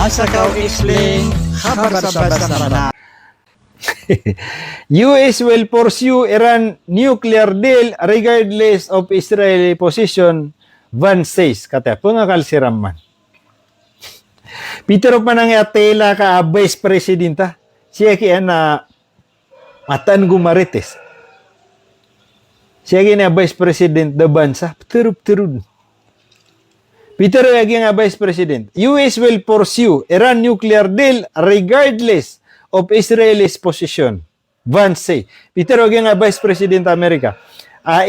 Asa kau explain kabar sa basa. US will pursue Iran nuclear deal regardless of Israeli position, Vance says. Kata, pangakal si Raman. Peter pa nang atela ka Vice Presidenta. Siya kaya na atan gumarites. Siya kaya na Vice President da bansa. Terub-terub. Peter Yagi nga Vice President, US will pursue Iran nuclear deal regardless of Israel's position. Vance say. Peter Yagi nga Vice President Amerika.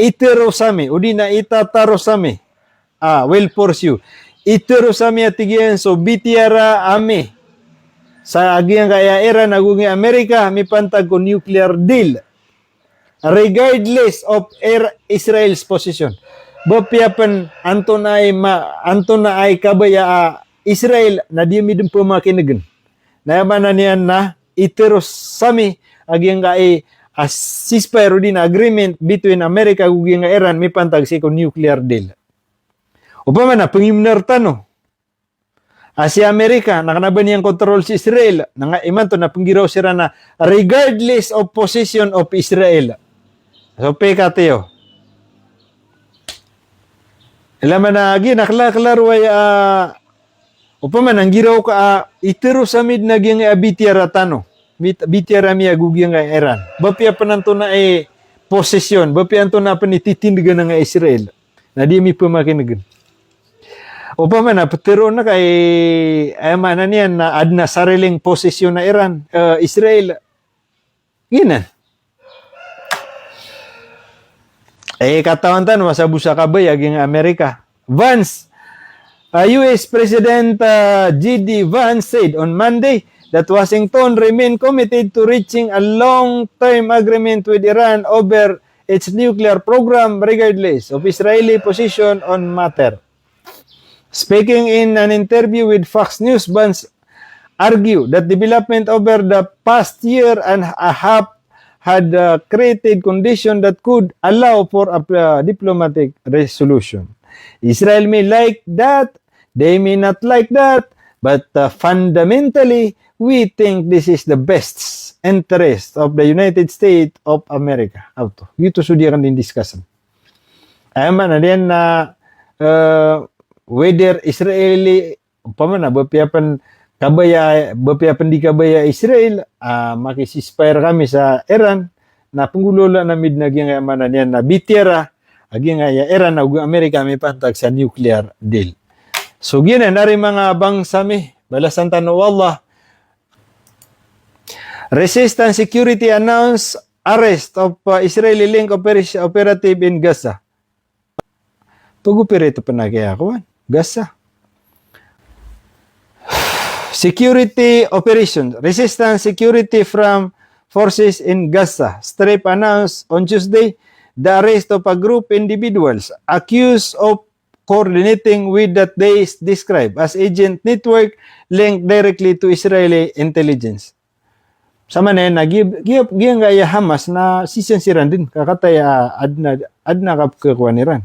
Itero sami, udi na itataro sami. Will pursue. Itero sami atigyan so bitiara ame. Sa agyang kaya Iran agungi Amerika mi pantag ko nuclear deal regardless of Israel's position. Bapiapan anton na ay kabaya Israel na di midum pumakinagan. Nayaman na niyan na iteros sami agyang kay ceasefire din agreement between America ug nga Iran mi pantag si ko nuclear deal. Upama na pangimnar tano. Si Amerika nakanaban niyang control si Israel nga imanto na panggiraw sira na regardless of position of Israel. So pekateo. Ilaman na agi naklaro ay upama nang giraw ka itero samid naging bitiara tano. Bitiara mi agugyang nga Iran. Bapia pananto na posisyon, bapia anto na panititindigan nga Israel. Na di mi pumakinagan. Upama na patero na kay ayman na niyan na adna sariling posisyon na Iran, Israel. Ginan. Katawan-tan masabusa kabay aging Amerika. Vance, US President J.D. Vance said on Monday that Washington remained committed to reaching a long-term agreement with Iran over its nuclear program regardless of Israeli position on matter. Speaking in an interview with Fox News, Vance argued that development over the past year and a half had created conditions that could allow for a diplomatic resolution. Israel may like that, they may not like that, but fundamentally, we think this is the best interest of the United States of America. Auto. Ito sudiakan din discussion. Ayman na din na whether Israeli, upama na, bapiapan di kabaya Israel, makisispire kami sa Iran, na panggulola na midnaging amanan yan na bitira, aging Iran na Amerika may pantag sa nuclear deal. So, gina, nari mga bangsami, balasan tano Allah. Resistance Security announced arrest of Israeli link operative in Gaza. Pag-operate pa na kaya ako, Gaza. Security operations. Resistance security from forces in Gaza Strip announced on Tuesday the arrest of a group individuals accused of coordinating with that they describe as agent network linked directly to Israeli intelligence. Sama na yan, gaya Hamas na sisensiran din. Kakataya adna kapkakuan Iran.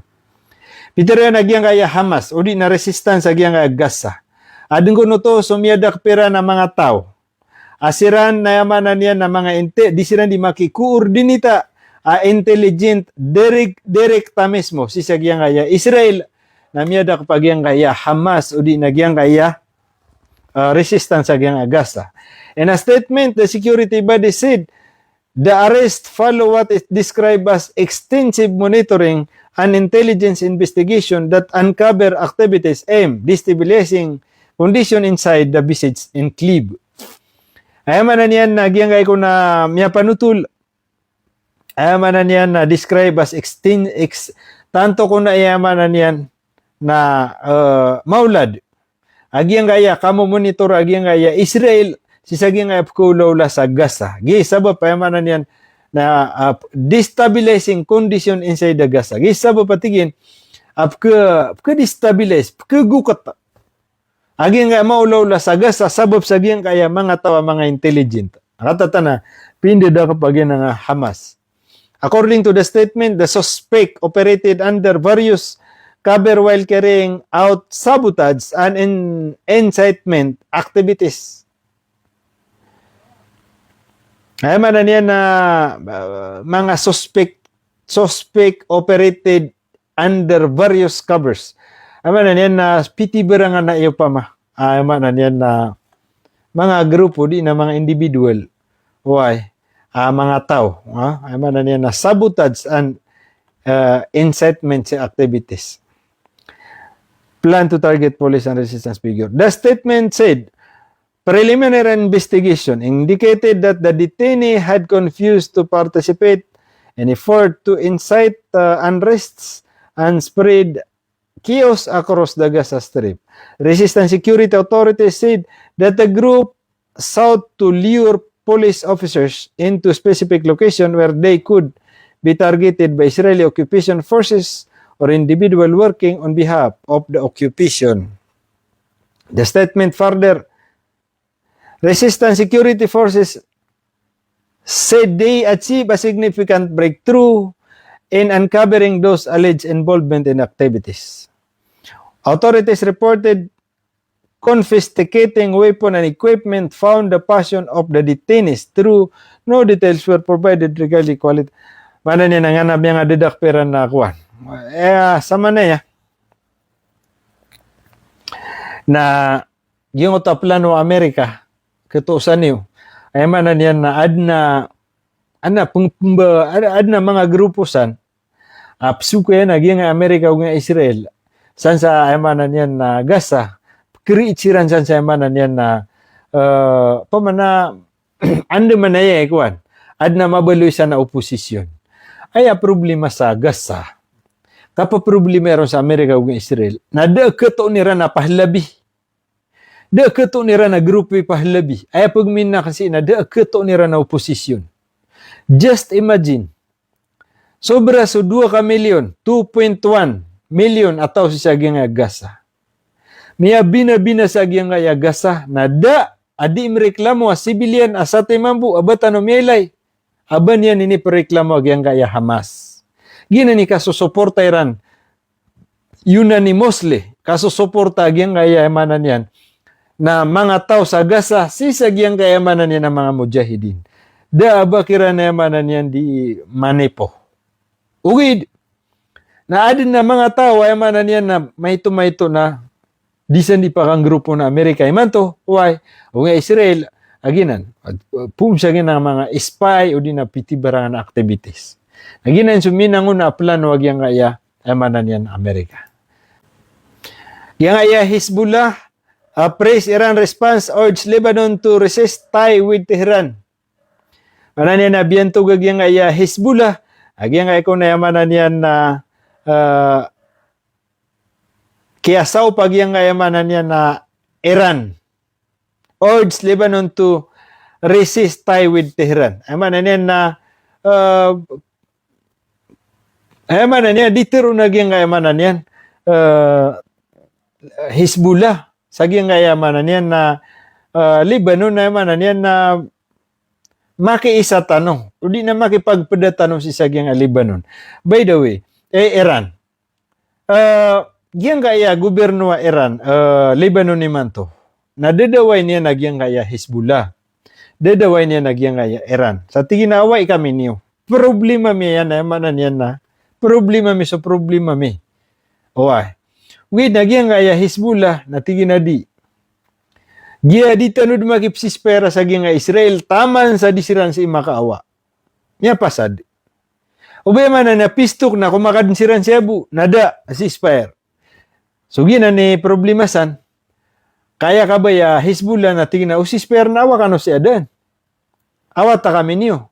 Peter yan, gaya Hamas, o di na resistance gaya Gaza. Ading ko no to, sumiyadak pera ng mga tao. Asiran na yamanan niya ng mga di sila di makikuordinita intelligent direkta mismo si sagyang kaya Israel na miyadak pagyang kaya Hamas o di nagyang kaya resistance sagyang Gaza. In a statement, the security body said the arrest follow what is described as extensive monitoring and intelligence investigation that uncover activities aimed destabilizing condition inside the besieged enclave. Ayaman na niyan nagyang ko na miya panutul. Ayaman na niyan na describe as tanto ko na ayaman na niyan na maulad. Agyang gaya kamo monitor agyang gaya Israel sisagyang gaya pkulawla sa Gaza. Sabab ayaman na niyan na destabilizing condition inside the Gaza. Sabab patigin destabilize gukat. Aging nga maulawla sa Gaza, sabab sa aging kaya mga tawa, mga intelligent. Nakatata na, pindi daw kapag yan ng Hamas. According to the statement, the suspect operated under various cover while carrying out sabotage and incitement activities. Ay man niyan na mga suspect operated under various covers. Ay man niyan na pitiberangan na iyo pa ma. Ay man niyan na mga grupo di na mga individual. Why? Mga tao, ay man niyan na sabotage and incitement activities. Plan to target police and resistance figure. The statement said, preliminary investigation indicated that the detainee had confused to participate in effort to incite unrests and spread chaos across the Gaza Strip. Resistance security authorities said that the group sought to lure police officers into specific location where they could be targeted by Israeli occupation forces or individual working on behalf of the occupation. The statement further, resistance security forces said they achieved a significant breakthrough in uncovering those alleged involvement in activities. Authorities reported confiscating weapon and equipment found the passion of the detainees through no details were provided regarding quality. Mana niya nanganap niya nga dedak pera na kuwan. Sama na ya. Na yung plano Amerika, katusan niyo, ay mana niya na adna mga grupo san, psuko yan, nagyang Amerika ug Israel, san sa ay mana niya na Gaza, kriitsiran san sa ay mana niya na, pamana, ando man na yan, kuwan, adna mabaloy sa na oposisyon. Ay problema sa Gaza. Kapag problema ron sa Amerika ug Israel, na dekato nira na pahlabi. Dekato nira na grupo pahlabi. Ay pagminna kasi na dekato nira na oposisyon. Just imagine. Sobra sa 2 ka milyon, 2.1 million ataw sa nga Gaza. Miya bina sa nga Gaza na adi mreklamo a civilian asate mambu abatano mielay. Aban yan ini pereklamo agyang kaya Hamas. Gina ni kasusuporta iran unanimously kasusuporta agyang kaya emanan yan na mga tao sa Gaza sisagyang kaya emanan yan ng mga mujahidin. Da abakira na emanan yan di manepo. Ugid na adin na mga tao ay emanan yan na mayto na disan di pa kang grupo na Amerika. Imanto, why? O nga Israel, aginan, pumsagin ng mga spy o di na pitibarangan na activities. Aginan, suminangon na plano wag yang kaya emanan yan Amerika. Yang kaya Hezbollah, praise Iran response, urge Lebanon to resist tie with Tehran. Manan yan na biyantugag yang kaya Hezbollah, agyang kaya ko na emanan yan na kiyasaw pag yang kaya emanan yan na Iran. Urge Lebanon to resist tie with Tehran. Emanan yan na emanan yan, ditiro na gyang emanan yan Hezbollah. Sa gyang emanan yan na Lebanon na emanan yan na makiisa tanong. O di na makipagpadatanong si sagyang Lebanon. By the way, Iran. Gyang kaya gobyerno wa Iran, Lebanon ni man to. Na dadaway niya nagyang kaya Hezbollah. Dadaway niya nagyang kaya Iran. Sa tiginaway kami niyo. Problema mi yan na emanan yan na. Problema mi so problema mi. Oy. Wid nagyang kaya Hezbollah na tiginadi. Giya di tanud makipsispera sa gyang Israel taman sa disiran sa imakaawa. Nya pasad. Ubay man na pistok na kumakadinsiran siya bu. Nada ceasefire. So gina ni problema san. Kaya ka ba ya Hezbollah na tingin na ceasefire na awa kano si Adan. Awat ta kami niyo.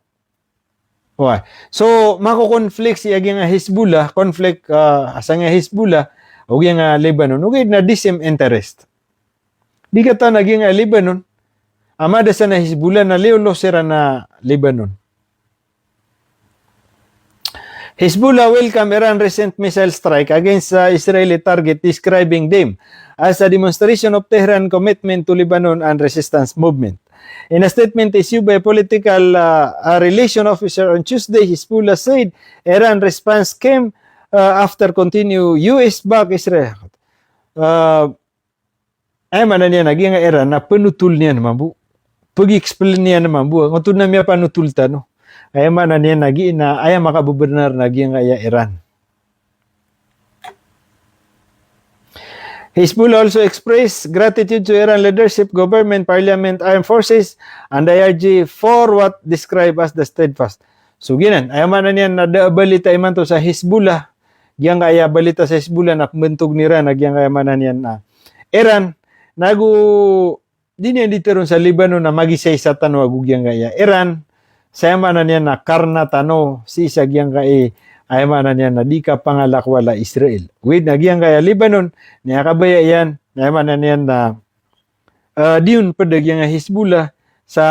Okay. So mako-conflict si aging Hezbollah, conflict asa nga Hezbollah o yung Lebanon. Okay na disem interest. Di ka ta naging Lebanon. Amada sa na Hezbollah na leolo sira na Lebanon. Hezbollah welcome Iran recent missile strike against Israeli target, describing them as a demonstration of Tehran commitment to Lebanon and resistance movement. In a statement issued by a political relation officer on Tuesday, Hezbollah said Iran response came after continue US back Israel. Ay mana niya naging nga era na panutul niya naman bu. Pag-explain niya naman bu. Kung ito na niya panutul no. Ay mana niya naging na ay makabubernar naging nga Iran. Hezbollah also expressed gratitude to Iran leadership, government, parliament, armed forces, and IRG for what described as the steadfast. So ginan, ay man niyan na balita iman to sa Hezbollah. Giyang kaya balita sa Hezbollah na bentog ni Iran, giyang kaya man niyan na Iran nagu di niya diteron sa Lebanon na magisay sa tanwa giyang kaya Iran saya man niyan na karna tano si sa giyang kaya ay man niyan na di ka pangalak wala Israel. With nagyang kaya Lebanon niya kabaya yan, ay man niyan na diun pedagyang Hezbollah sa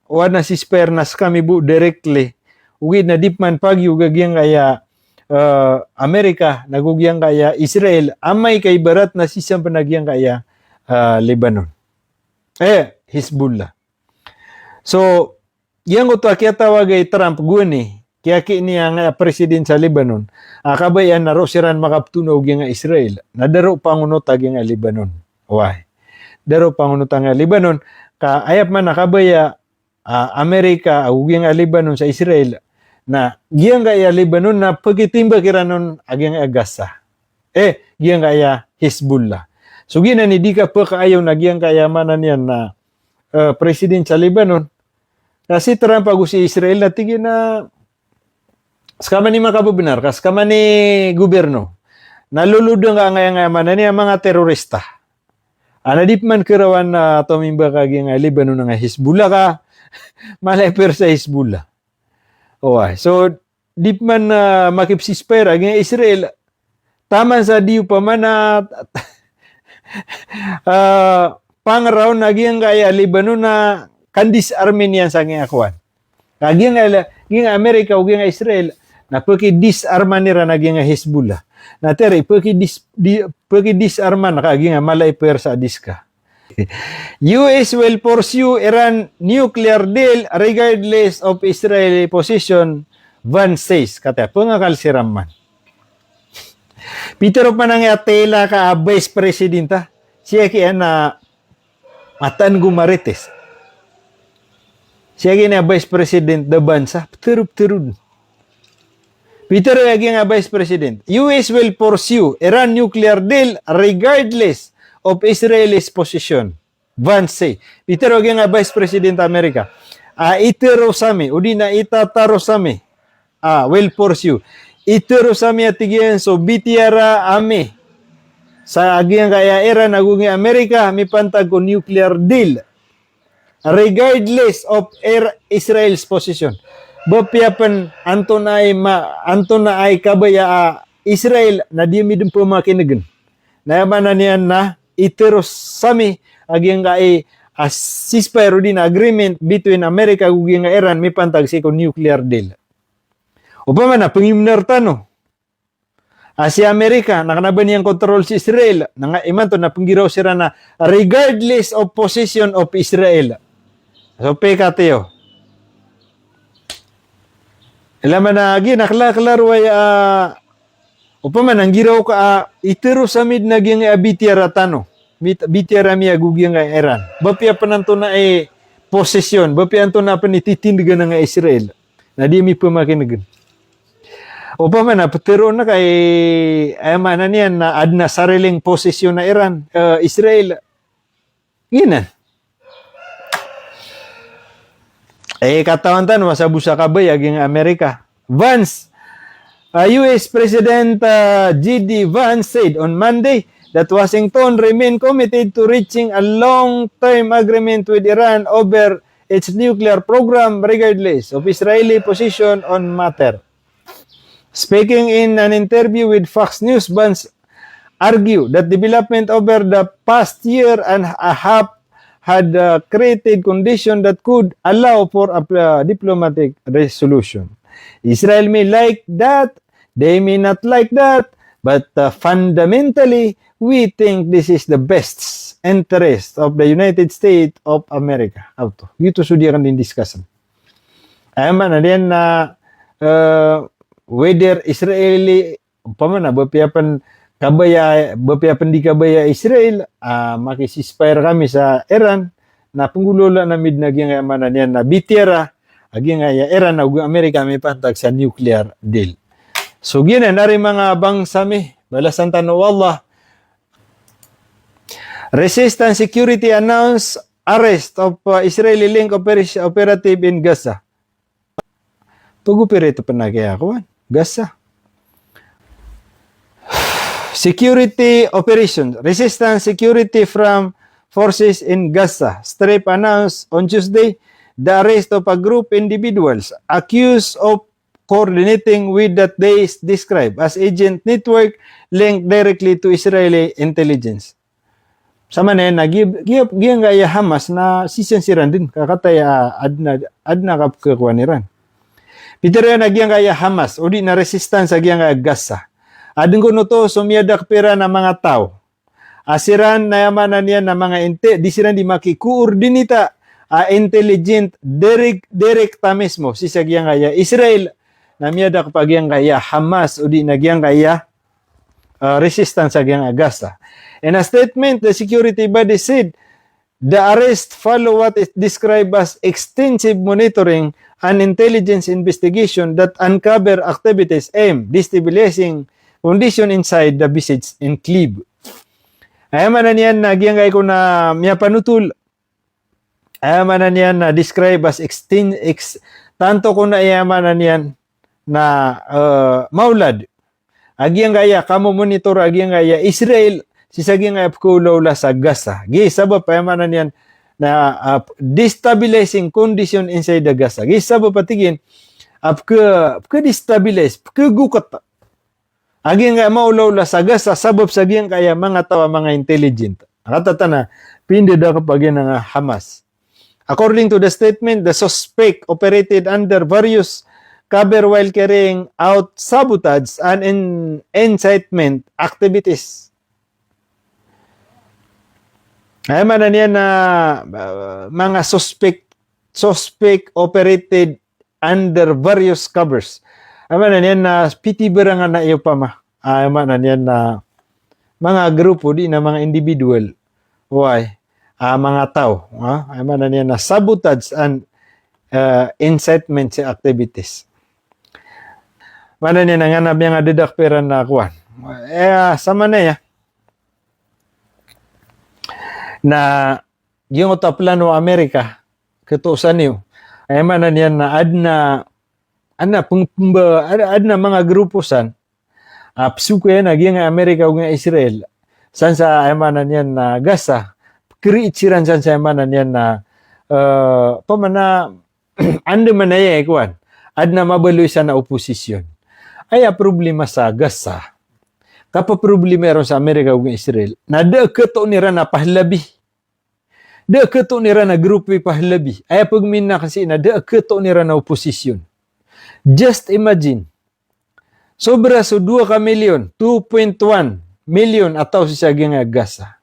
wana si spernas kami bu directly. With na dipman pagyo gagyang kaya Amerika nagugyang kaya Israel amay kay barat na sisang panagyang kaya Lebanon. Hezbollah. So, yang uto kaya tawagay Trump guni kaya niya nga president sa Lebanon, kabayan na rosiran makaptunog nga Israel, na daro pangunotag nga Lebanon. Why? Daro pangunotag nga Lebanon, ayap man nakabaya Amerika, agi nga Lebanon sa Israel, na giyang kaya Lebanon na pagkitimba kiranon agi nga Gaza. Giyang kaya Hezbollah. So gina ni di ka pa kaayaw na giyang kaya manan yan na president sa Lebanon, kasi Trump pag si Israel na tigin na skama ni makabubinar, skama ni gobyerno, naluludong nga ngayon niya mga terorista. Anadip man kirawan na tumimba kagi nga Lebanon nga Hezbollah ka, malaper sa Hezbollah. So, dip man makipsispera nga Israel, taman sa diyo pa man na pangaraw na giyang kaya Lebanon na kandis Armenian sa nga akwan. Kagiyang nga Amerika o nga Israel, na paki-disarman nila naging nga Hezbollah. Na teri, paki-disarman na kaging nga malay sa diska. US will pursue Iran nuclear deal regardless of Israeli position, Vance says. Kata, pangakal si Raman. Peter pa nang atela ka Vice Presidenta, siya kaya na matan gumarites. Siya kaya na Vice President da bansa, terub-terub. Peter Yagi nga Vice President, US will pursue Iran nuclear deal regardless of Israel's position. Vance say. Peter Yagi nga Vice President Amerika. Itero sami, udi na itataro sami. Will pursue. Itero sami atigyan so bitiara ame. Sa agyang kaya Iran agungi Amerika mipantag ko nuclear deal regardless of Israel's position. Bapiapan anto na ay kabaya Israel na di midum pumakinagan. Nayaman na niyan na iteros sami agyang kay ceasefire din agreement between America ug nga Iran mipantag si ko nuclear deal. Upama na pangimnar tano. Si Amerika nakanaban niyang control si Israel nga iman to na panggiraw sira na regardless of position of Israel. So pekateo. Ilaman na agi nakla-klar way upaman ang giraw ka itero samid naging bitiara tano. Bitiara mi agugyang nga Iran. Bapia pananto na posisyon, bapia anto na panititindigan nga Israel. Na di mi pumakinagan. Upaman na patero na kay ayman na niyan na adna sariling posisyon na Iran, Israel. Ginan. Katawan-tan, masabusa ka ba yung Amerika? Vance, US President J.D. Vance said on Monday that Washington remained committed to reaching a long-term agreement with Iran over its nuclear program regardless of Israeli position on matter. Speaking in an interview with Fox News, Vance argued that development over the past year and a half had created conditions that could allow for a diplomatic resolution. Israel may like that, they may not like that, but fundamentally, we think this is the best interest of the United States of America. Ito sudiran din discussion. Ayman na din na whether Israeli umpama na bepiapan di kabaya Israel, makisispair kami sa Iran, na punggulola na mid naging amanan yan na bitira, aging Iran na ug Amerika may pantag sa nuclear deal. So gina nari mga bangsami, balasan tanaw Allah. Resistance Security announced arrest of Israeli link operative in Gaza. Pag-operate pa na kaya ako, Gaza. Security operations. Resistance security from forces in Gaza Strip announced on Tuesday the arrest of a group individuals accused of coordinating with that they describe as agent network linked directly to Israeli intelligence. Sama na yan, giyang gaya Hamas na sisensiran din, kakatay adna kapkakuan niran. Peter yan, nagyang gaya Hamas, o di na resistance agyang gaya Gaza. Adun ko no to, sumiyadak pera na mga tao. Asiran na yamanan yan na mga di siran di makikuordinita intelligent direkta mismo si sagyang gaya Israel na miyadak pagyang gaya Hamas o di nagyang gaya resistance agyang gaya Gaza. In a statement, the security body said the arrest follow what is described as extensive monitoring and intelligence investigation that uncover activities aimed destabilizing condition inside the besieged enclave. Ayaman na niyan na giyangay ko na miya panutul. Ayaman na niyan na describe as tanto ko na ayaman na niyan na maulad. Agyang gaya kamo monitor agyang gaya Israel si saging apkulo la sa Gaza. Gi sabab ayaman na niyan na destabilizing condition inside the Gaza. Gi sabab patigin apka destabilize gukat. Aging nga maulaw la sa Gaza sabab sa giyang kaya mga tawa mga intelligent. Katatana pindi daw kapag ng Hamas. According to the statement, the suspect operated under various cover while carrying out sabotage and incitement activities. Ay man na niya na mga suspect operated under various covers. Ay man na niya na pitiberangan na iyo pa ma. Ay man na niya na mga grupo di na mga individual. Why? Mga tao. Ay man na niya na sabotage and incitement sa activities. Man na niya na nga nabi nga dedak pera na kuwan. Sama na ya. Na yung plano Amerika ketusan niyo ay man na niyan na adna mga grupo san psuko yan nagyang Amerika ug Israel san sa ay man na niyan na Gaza kriitsiran san sa ay man na niyan na pamana ande man ay kuan adna mabaloy sa na oposisyon ay problema sa Gaza. Kapag problema ron sa Amerika ug Israel, na keto nira na pahlabi. Keto nira na grupo pahlabi. Ay pagminna kasi na keto nira na oposisyon. Just imagine. Sobra so 2 ka milyon, 2.1 million ataw sa sagyang Gaza.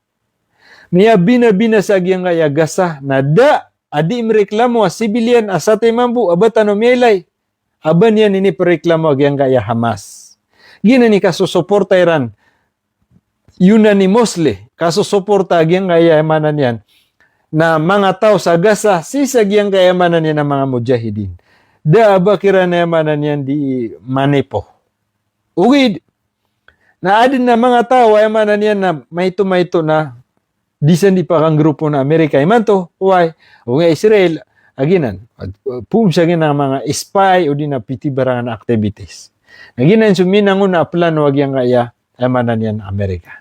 Miya bina sa sagyang Gaza na adi imreklamo a civilian asate mambu abatan no mielay. Aban yan ini pereklamo agyang Hamas. Gina ni kasusuporta iran unanimously kasusuporta agyang kayamanan yan na mga tao sa Gaza sisagyang kayamanan yan ng mga mujahidin. Ba kira na yamanan yan di manepo. Ugid na adin na mga tao ayamanan yan na mayto na disan di pa kang grupo na Amerika iman to. Why? O nga Israel aginan pumsagin ng mga spy o di na pitibarangan activities. Naginan suminangon na plano agyang kaya emanan yan Amerika.